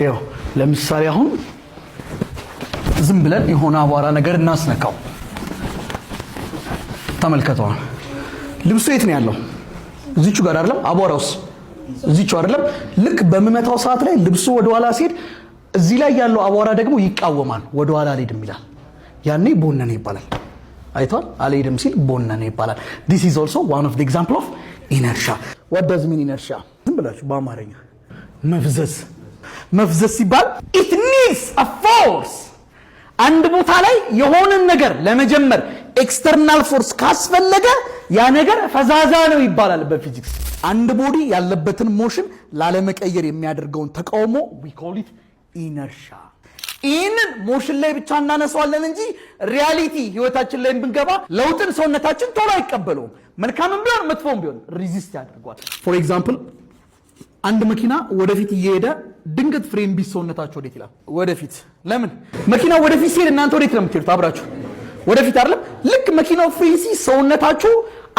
ይኸው ለምሳሌ አሁን ዝም ብለን የሆነ አቧራ ነገር እናስነካው ተመልከተው ልብሱ የት ነው ያለው እዚቹ ጋር አይደለም አቧራውስ እዚቹ አይደለም ልክ በመመታው ሰዓት ላይ ልብሱ ወደ ኋላ ሲሄድ እዚህ ላይ ያለው አቧራ ደግሞ ይቃወማል ወደ ኋላ አልሄድም ይላል ያኔ ቦነነ ይባላል አይቷል አልሄድም ሲል ቦነነ ይባላል this is also one of the example of inertia what does mean inertia ዝም ብላችሁ በአማርኛ መፍዘዝ ሲባል it needs a force አንድ ቦታ ላይ የሆነ ነገር ለመጀመር ኤክስተርናል ፎርስ ካስፈለገ ያ ነገር ፈዛዛ ነው ይባላል በፊዚክስ አንድ ቦዲ ያለበትን ሞሽን ላለመቀየር የሚያደርገውን ተቃውሞ we call it inertia ኢንን ሞሽን ላይ ብቻ እናነሳዋለን እንጂ ሪያሊቲ ህይወታችን ላይ ብንገባ ለውጥን ሰውነታችን ቶሎ አይቀበለውም መልካምም ቢሆን መጥፎም ቢሆን ሬዚስት ያደርጋል ፎር ኤግዛምፕል አንድ መኪና ወደፊት እየሄደ ድንገት ፍሬም ቢሰውነታችሁ ወዴት ይላል ወደፊት ለምን መኪናው ወደፊት ሲሄድ እናንተ ወዴት ነው የምትሄዱት አብራችሁ ወደፊት አይደለም ልክ መኪናው ፍሬም ሲሰውነታችሁ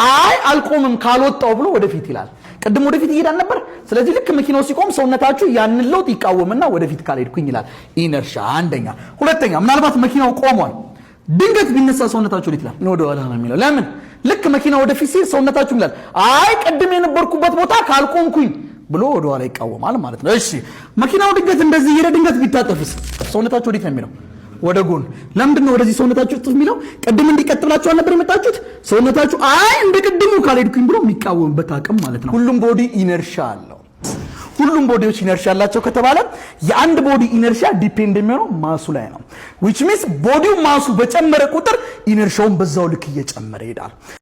አይ አልቆምም ካልወጣው ብሎ ወደፊት ይላል ቀድሞ ወደፊት ይሄዳል ነበር ስለዚህ ልክ መኪናው ሲቆም ሰውነታችሁ ያንን ለውጥ ይቃወምና ወደፊት ካልሄድኩኝ ይላል ኢነርሺያ አንደኛ ሁለተኛ ምናልባት መኪናው ቆሟል ድንገት ቢነሳ ሰውነታችሁ ወዴት ይላል ወደ ኋላ ነው የሚለው ለምን ልክ መኪናው ወደፊት ሲሄድ ሰውነታችሁ ይላል አይ ቀድም የነበርኩበት ቦታ ካልቆምኩኝ ብሎ ወደ ኋላ ይቃወማል ማለት ነው እሺ መኪናው ድንገት እንደዚህ ይሄድ ድንገት ቢታጠፍስ ሰውነታችሁ ወዴት ነው የሚለው ወደ ጎን ለምንድን ነው ወደዚህ ሰውነታችሁ ጥፍ የሚለው ቀድም እንዲቀጥላችሁ አልነበር የመጣችሁት ሰውነታችሁ አይ እንደቀድሙ ካልሄድኩኝ ብሎ የሚቃወምበት አቅም ማለት ነው ሁሉም ቦዲ ኢነርሺያ አለው ሁሉም ቦዲዎች ኢነርሺያ አላቸው ከተባለ የአንድ ቦዲ ኢነርሺያ ዲፔንድ የሚሆነው ማሱ ላይ ነው which means ቦዲው ማሱ በጨመረ ቁጥር ኢነርሺያውን በዛው ልክ እየጨመረ ይሄዳል